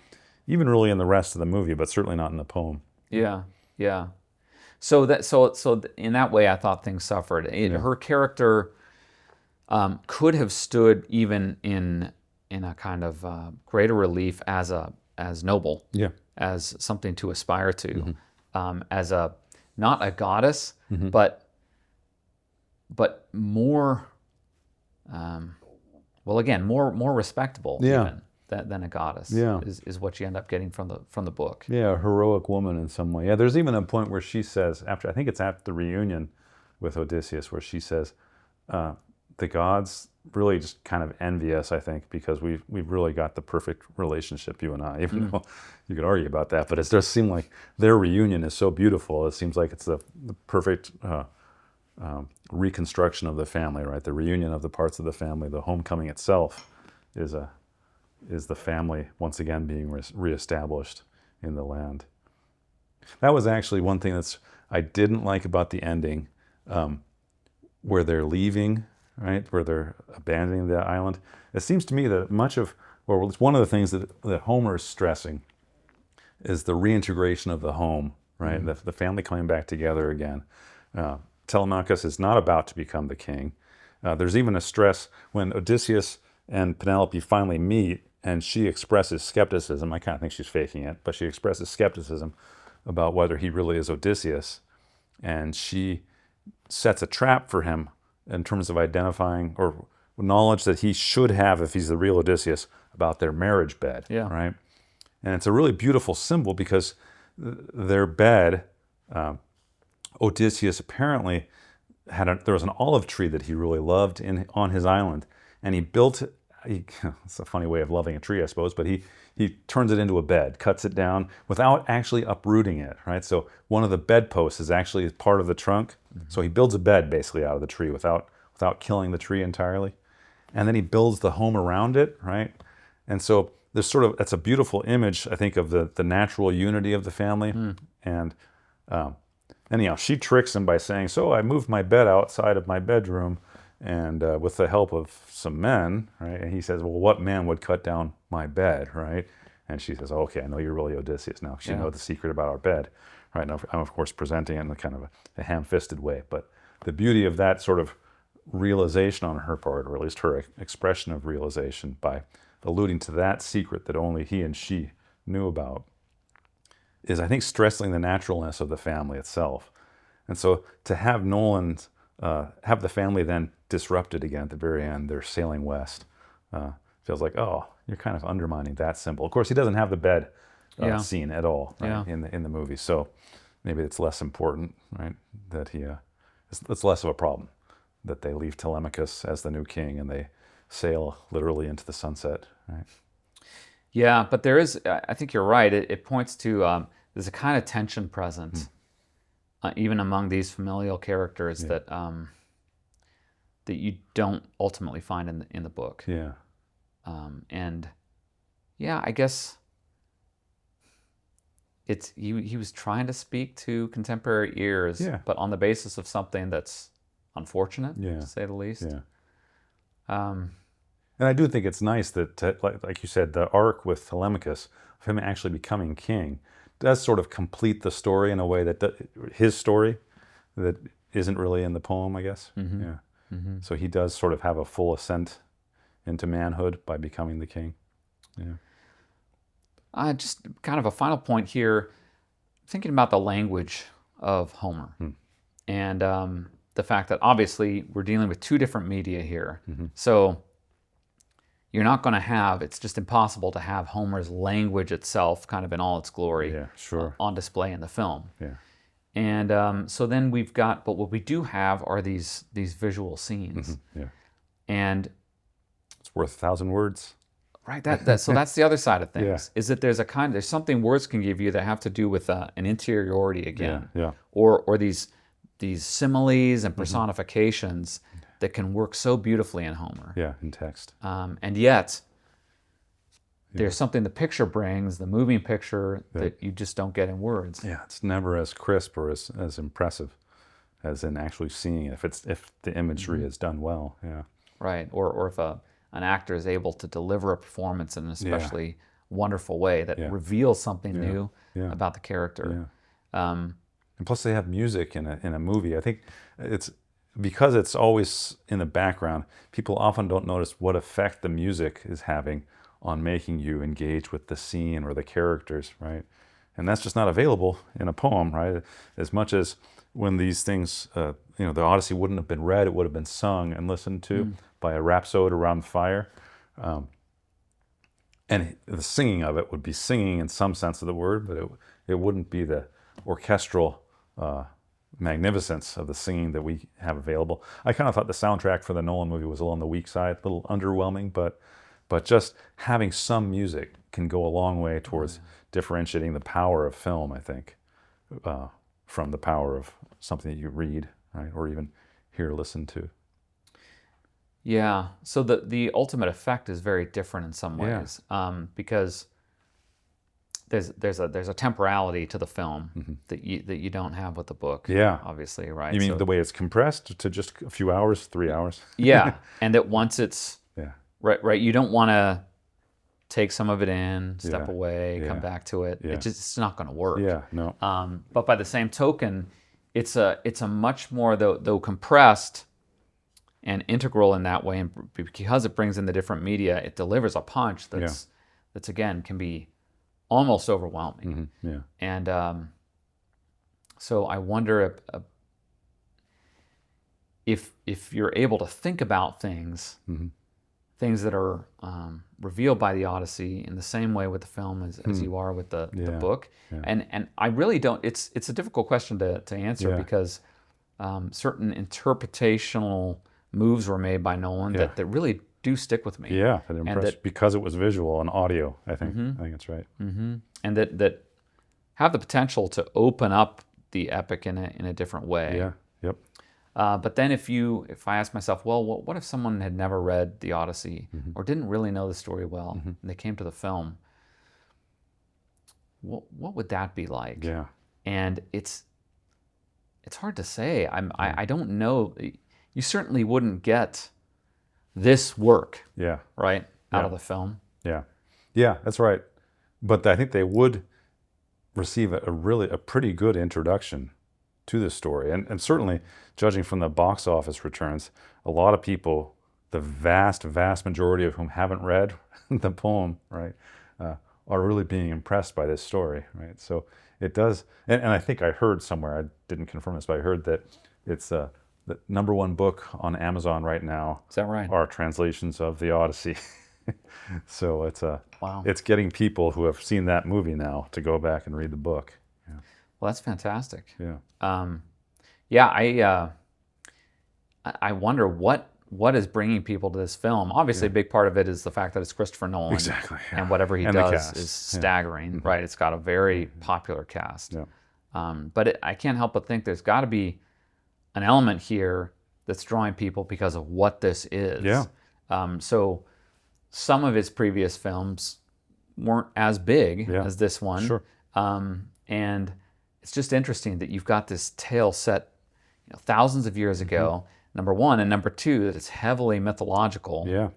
even really in the rest of the movie, but certainly not in the poem. Yeah. So in that way, I thought things suffered. Her character could have stood even in a kind of greater relief as noble, as something to aspire to, as not a goddess, but more, more respectable even than a goddess. Is what you end up getting from the book. Yeah, a heroic woman in some way. Yeah, there's even a point where she says, I think it's after the reunion with Odysseus, where she says, the gods really just kind of envy us, I think, because we've really got the perfect relationship, you and I, even though you could argue about that, but it does seem like their reunion is so beautiful. It seems like it's the perfect reconstruction of the family, right? The reunion of the parts of the family, the homecoming itself is the family once again being reestablished in the land. That was actually one thing I didn't like about the ending, where they're leaving, right, where they're abandoning the island. It seems to me that it's one of the things that Homer is stressing is the reintegration of the home, right? The family coming back together again. Telemachus is not about to become the king. There's even a stress when Odysseus and Penelope finally meet, and she expresses skepticism. I kind of think she's faking it, but she expresses skepticism about whether he really is Odysseus, and she sets a trap for him in terms of identifying or knowledge that he should have, if he's the real Odysseus, about their marriage bed, right? And it's a really beautiful symbol because their bed, Odysseus apparently there was an olive tree that he really loved on his island, and he built it's a funny way of loving a tree, I suppose, but he turns it into a bed, cuts it down without actually uprooting it, right? So one of the bedposts is actually part of the trunk. So he builds a bed basically out of the tree without killing the tree entirely. And then he builds the home around it, right? And so there's that's a beautiful image, I think, of the natural unity of the family. And anyhow, she tricks him by saying, so I moved my bed outside of my bedroom and with the help of some men, right? And he says, well, what man would cut down my bed, right? And she says, oh, okay, I know you're really Odysseus now. She knows the secret about our bed, right? Now, I'm, of course, presenting it in a kind of a ham-fisted way. But the beauty of that sort of realization on her part, or at least her expression of realization by alluding to that secret that only he and she knew about, is, I think, stressing the naturalness of the family itself. And so to have Nolan have the family then disrupted again at the very end, they're sailing west, feels like, oh, you're kind of undermining that symbol. Of course, he doesn't have the bed scene at all, right, in the movie, so maybe it's less important, right, that it's less of a problem that they leave Telemachus as the new king and they sail literally into the sunset, right? Yeah, but there is, I think you're right, it points to, there's a kind of tension present, even among these familial characters that you don't ultimately find in the book. Yeah. And yeah, I guess he was trying to speak to contemporary ears, but on the basis of something that's unfortunate, to say the least. Yeah. And I do think it's nice that, like you said, the arc with Telemachus, of him actually becoming king, does sort of complete the story in a way that his story that isn't really in the poem, I guess. Yeah. So he does sort of have a full ascent into manhood by becoming the king. Yeah. Just kind of a final point here, thinking about the language of Homer and the fact that obviously we're dealing with two different media here. So you're not going to have, it's just impossible to have Homer's language itself kind of in all its glory on display in the film. Yeah. And so then we've got, but what we do have are these visual scenes. Yeah. And it's worth 1,000 words. Right. So that's the other side of things, is that there's something words can give you that have to do with an interiority again. Or these similes and personifications that can work so beautifully in Homer. Yeah, in text. And yet, there's something the picture brings, the moving picture, that you just don't get in words. Yeah, it's never as crisp or as impressive as in actually seeing it, if the imagery is done well. Yeah. Right, or if an actor is able to deliver a performance in an especially wonderful way that reveals something new about the character. And plus they have music in a movie. I think it's because it's always in the background, people often don't notice what effect the music is having on making you engage with the scene or the characters, right? And that's just not available in a poem, right? As much as when these things, the Odyssey wouldn't have been read, it would have been sung and listened to by a rhapsode around the fire. And the singing of it would be singing in some sense of the word, but it wouldn't be the orchestral magnificence of the singing that we have available. I kind of thought the soundtrack for the Nolan movie was a little on the weak side, a little underwhelming, but just having some music can go a long way towards differentiating the power of film, I think, from the power of something that you read, right, or even hear, listen to. Yeah. So the ultimate effect is very different in some ways, because there's a temporality to the film that you don't have with the book. Yeah. Obviously, right? You mean the way it's compressed to just a few hours, 3 hours? Yeah. And that once it's right, you don't want to take some of it in, step away, come back to it. Yeah. It's not going to work. Yeah. No. But by the same token, it's a much more though compressed and integral in that way, and because it brings in the different media, it delivers a punch that's again can be almost overwhelming. And so I wonder if you're able to think about things that are revealed by the Odyssey in the same way with the film as you are with the book. And I really don't. It's a difficult question to answer because certain interpretational moves were made by Nolan that really do stick with me. Yeah, that impressed because it was visual and audio. I think that's right. And that have the potential to open up the epic in a different way. Yeah. Yep. But then if I ask myself, well, what if someone had never read the Odyssey or didn't really know the story well, and they came to the film, what would that be like? Yeah. And it's hard to say. I don't know. You certainly wouldn't get this work, Yeah. right, out of the film. Yeah. Yeah, that's right. But I think they would receive a pretty good introduction to this story. And certainly, judging from the box office returns, a lot of people, the vast majority of whom haven't read the poem, right, are really being impressed by this story, right? So it does, and I think I heard somewhere, I didn't confirm this, but I heard that it's the #1 book on Amazon right now. Is that right? Are translations of the Odyssey. So wow. It's getting people who have seen that movie now to go back and read the book. Yeah. Well, that's fantastic. Yeah. I wonder what is bringing people to this film. Obviously, a big part of it is the fact that it's Christopher Nolan. Exactly. Yeah. And whatever he And the does cast. is staggering, right? It's got a very popular cast. Yeah. But I can't help but think there's got to be an element here that's drawing people because of what this is. Yeah. So some of his previous films weren't as big as this one. Sure. And it's just interesting that you've got this tale set thousands of years ago, number one, and number two, that it's heavily mythological. Yeah.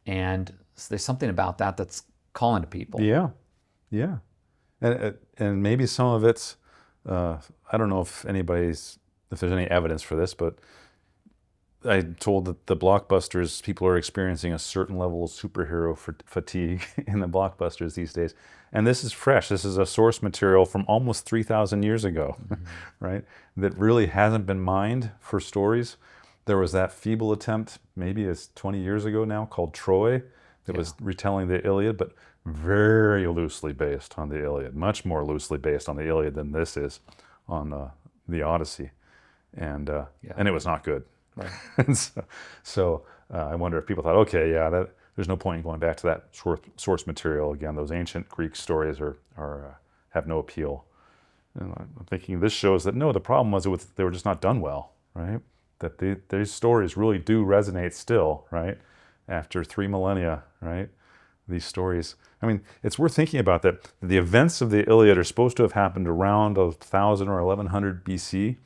And there's something about that that's calling to people. Yeah. Yeah. And maybe some of it's, I don't know if there's any evidence for this, but I'm told that the blockbusters, people are experiencing a certain level of superhero fatigue in the blockbusters these days. And this is fresh. This is a source material from almost 3,000 years ago, right? That really hasn't been mined for stories. There was that feeble attempt, maybe it's 20 years ago now, called Troy, that was retelling the Iliad, but very loosely based on the Iliad, much more loosely based on the Iliad than this is on the Odyssey. And it was not good. Right. And so I wonder if people thought, okay, there's no point in going back to that source material again. Those ancient Greek stories have no appeal. And I'm thinking this shows that no, the problem was they were just not done well, right? That these stories really do resonate still, right? After 3 millennia, right? These stories. I mean, it's worth thinking about that. The events of the Iliad are supposed to have happened around 1000 or 1100 BC,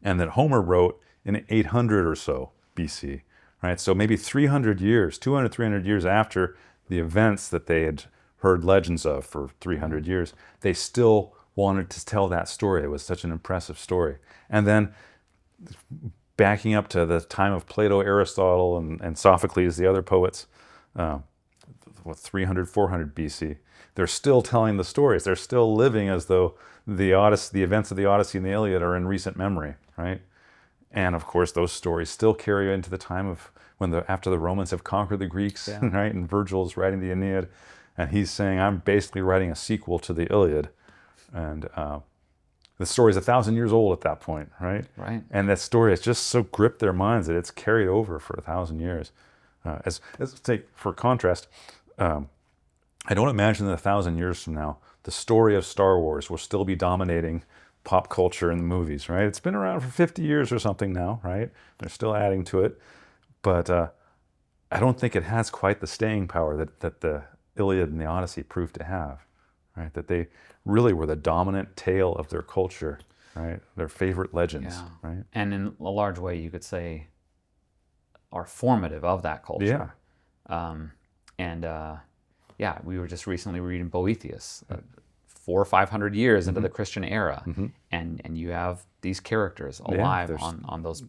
and that Homer wrote in 800 or so BC, right? So maybe 300 years, 200, 300 years after the events that they had heard legends of for 300 years, they still wanted to tell that story. It was such an impressive story. And then backing up to the time of Plato, Aristotle, and Sophocles, the other poets, 300, 400 BC, they're still telling the stories. They're still living as though the events of the Odyssey and the Iliad are in recent memory, right? And of course, those stories still carry into the time of after the Romans have conquered the Greeks, right? And Virgil's writing the Aeneid, and he's saying, I'm basically writing a sequel to the Iliad. And the story is 1,000 years old at that point, right? Right. And that story has just so gripped their minds that it's carried over for 1,000 years. As take for contrast, I don't imagine that 1,000 years from now, the story of Star Wars will still be dominating pop culture in the movies, right? It's been around for 50 years or something now, right? They're still adding to it. But I don't think it has quite the staying power that the Iliad and the Odyssey proved to have, right? That they really were the dominant tale of their culture, right? Their favorite legends, right? And in a large way, you could say, are formative of that culture. Yeah. We were just recently reading Boethius, 400 or 500 years into the Christian era, and you have these characters alive on those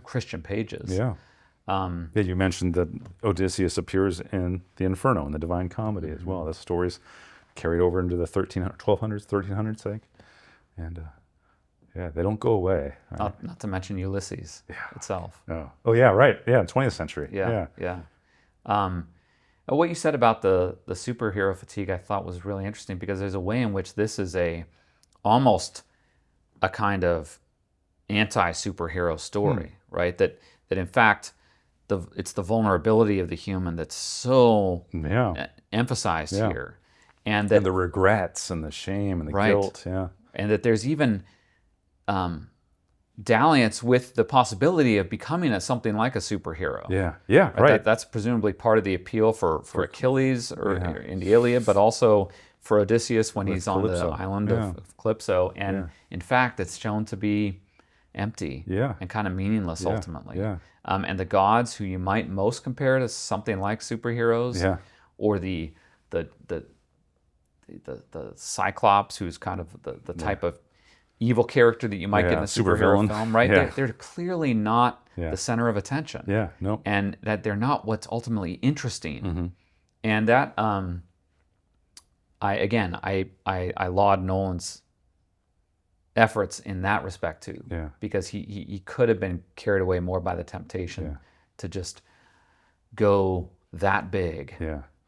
Christian pages. Yeah. You mentioned that Odysseus appears in the Inferno, in the Divine Comedy as well. The story's carried over into the 1200s, 1300s, I think. And they don't go away. Right? Not to mention Ulysses itself. Oh, yeah, right. Yeah, 20th century. Yeah. What you said about the superhero fatigue I thought was really interesting, because there's a way in which this is almost a kind of anti-superhero story, right? That in fact, it's the vulnerability of the human that's so emphasized Yeah. here, and that And the regrets and the shame and the Right. guilt. Yeah. and that there's even dalliance with the possibility of becoming something like a superhero. Yeah. Yeah. Right. That's presumably part of the appeal for Achilles or in the Iliad, but also for Odysseus when he's on Calypso. the island of Calypso. And in fact, it's shown to be empty and kind of meaningless ultimately. Yeah. And the gods who you might most compare to something like superheroes, or the Cyclops, who's kind of the type of evil character that you might get in a superhero supervillain. film, right? Yeah. They're clearly not the center of attention. Yeah. No. And that they're not what's ultimately interesting. Mm-hmm. And that I laud Nolan's efforts in that respect too. Yeah. Because he could have been carried away more by the temptation to just go that big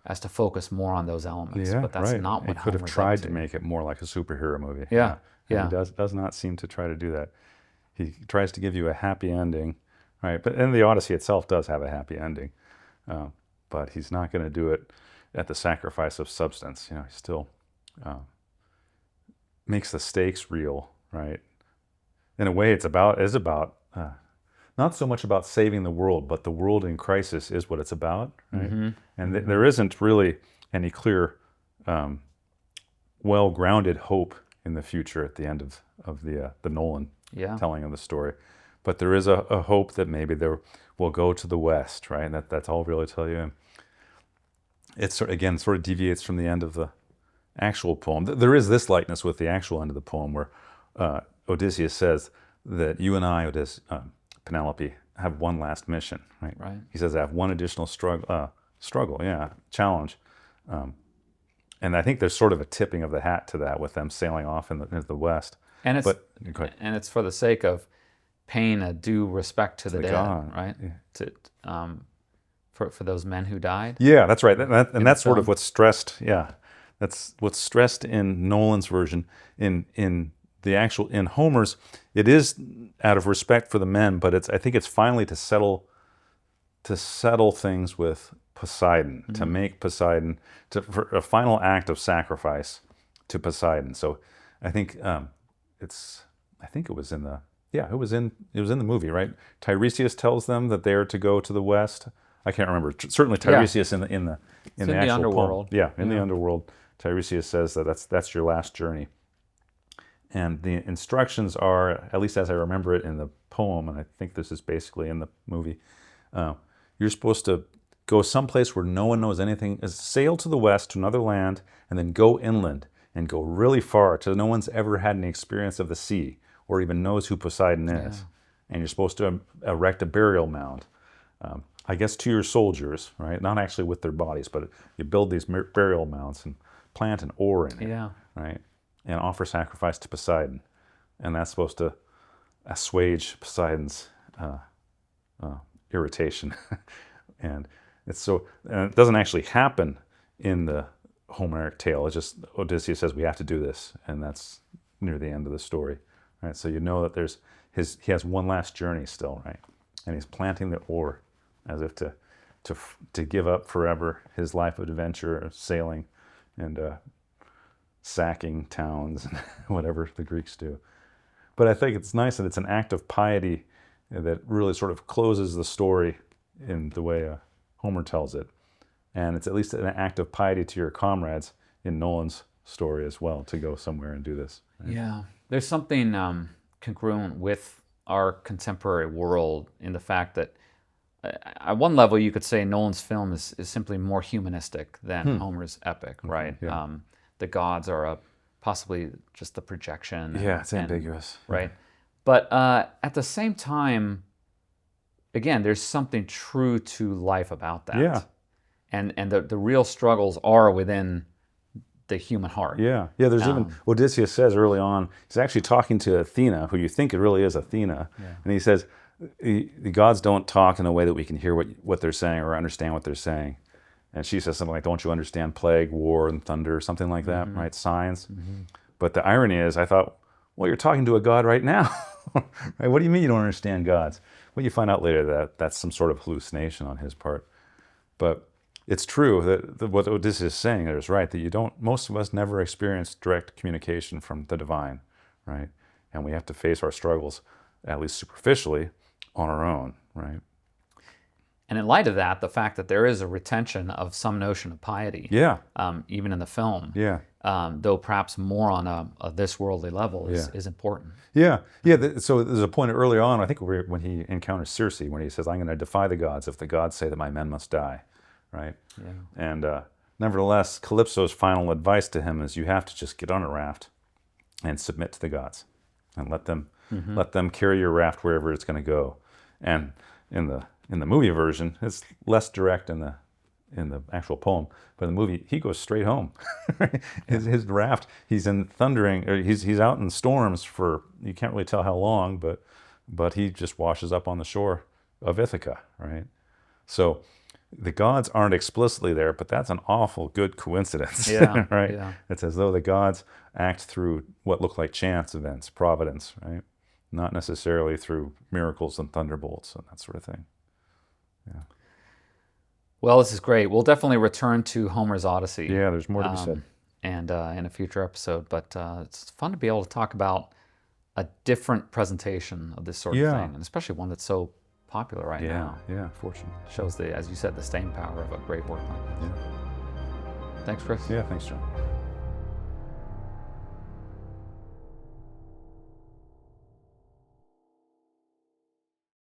as to focus more on those elements. Yeah, but that's not what he could have Homer's tried up to make it more like a superhero movie. Yeah. And he does not seem to try to do that. He tries to give you a happy ending, right? But and the Odyssey itself does have a happy ending, but he's not going to do it at the sacrifice of substance. He still makes the stakes real, right? In a way, it's about not so much about saving the world, but the world in crisis is what it's about, right? Mm-hmm. And there isn't really any clear, well-grounded hope in the future at the end of the Nolan telling of the story. But there is a hope that maybe we'll go to the West, right? And that's all really tell you. And it sort of deviates from the end of the actual poem. There is this likeness with the actual end of the poem where Odysseus says that you and I, Penelope, have one last mission, right? Right. He says I have one additional challenge. And I think there's sort of a tipping of the hat to that with them sailing off into the West. And it's for the sake of paying a due respect to the dead, god, right? To for those men who died. Yeah, that's right. And that's sort of what's stressed. Yeah, that's what's stressed in Nolan's version. In Homer's, it is out of respect for the men, but I think it's finally to settle things with Poseidon, to make Poseidon for a final act of sacrifice to Poseidon. So I think it was in the movie, right? Tiresias tells them that they're to go to the West. I can't remember. Certainly Tiresias in the actual underworld. poem. Yeah, in the underworld, Tiresias says that that's your last journey. And the instructions are, at least as I remember it in the poem, and I think this is basically in the movie, you're supposed to go someplace where no one knows anything, sail to the west to another land, and then go inland and go really far till no one's ever had any experience of the sea or even knows who Poseidon is. And you're supposed to erect a burial mound, I guess to your soldiers, right? Not actually with their bodies, but you build these burial mounds and plant an ore in it, right? And offer sacrifice to Poseidon. And that's supposed to assuage Poseidon's irritation. And it doesn't actually happen in the Homeric tale. It's just Odysseus says we have to do this, and that's near the end of the story, right? So you know that he has one last journey still, right? And he's planting the ore as if to give up forever his life of adventure, sailing, and sacking towns and whatever the Greeks do. But I think it's nice that it's an act of piety that really sort of closes the story in the way Homer tells it. And it's at least an act of piety to your comrades in Nolan's story as well, to go somewhere and do this. Right? Yeah. There's something congruent with our contemporary world in the fact that at one level you could say Nolan's film is simply more humanistic than Homer's epic, right? Yeah. The gods are possibly just the projection. It's ambiguous. Right. But at the same time, again, there's something true to life about that. Yeah. And the real struggles are within the human heart. Yeah. There's even Odysseus says early on, he's actually talking to Athena, who you think it really is Athena, and he says the gods don't talk in a way that we can hear what they're saying or understand what they're saying. And she says something like, "Don't you understand plague, war, and thunder," something like that, right? Signs. But the irony is, I thought, Well, you're talking to a god right now. Right? What do you mean you don't understand gods? Well, you find out later that that's some sort of hallucination on his part. But it's true that what Odysseus is saying there is right, that most of us never experience direct communication from the divine, right? And we have to face our struggles, at least superficially, on our own, right? And in light of that, the fact that there is a retention of some notion of piety, even in the film, though perhaps more on a this worldly level, is important. So there's a point earlier on, I think when he encounters Circe, when he says, "I'm going to defy the gods if the gods say that my men must die," right? Yeah. And nevertheless, Calypso's final advice to him is, you have to just get on a raft and submit to the gods, and let them carry your raft wherever it's going to go. And in the movie version, it's less direct in the actual poem, but in the movie, he goes straight home. His raft, he's in thundering, or he's out in storms for, you can't really tell how long, but he just washes up on the shore of Ithaca, right? So the gods aren't explicitly there, but that's an awful good coincidence, right? Yeah. It's as though the gods act through what look like chance events, providence, right? Not necessarily through miracles and thunderbolts and that sort of thing. Yeah. Well, this is great. We'll definitely return to Homer's Odyssey. Yeah, there's more to be said. And in a future episode. But it's fun to be able to talk about a different presentation of this sort of thing, and especially one that's so popular right now. Yeah, fortunately. Shows as you said, the staying power of a great work like this. Yeah. Thanks, Chris. Yeah, thanks, John.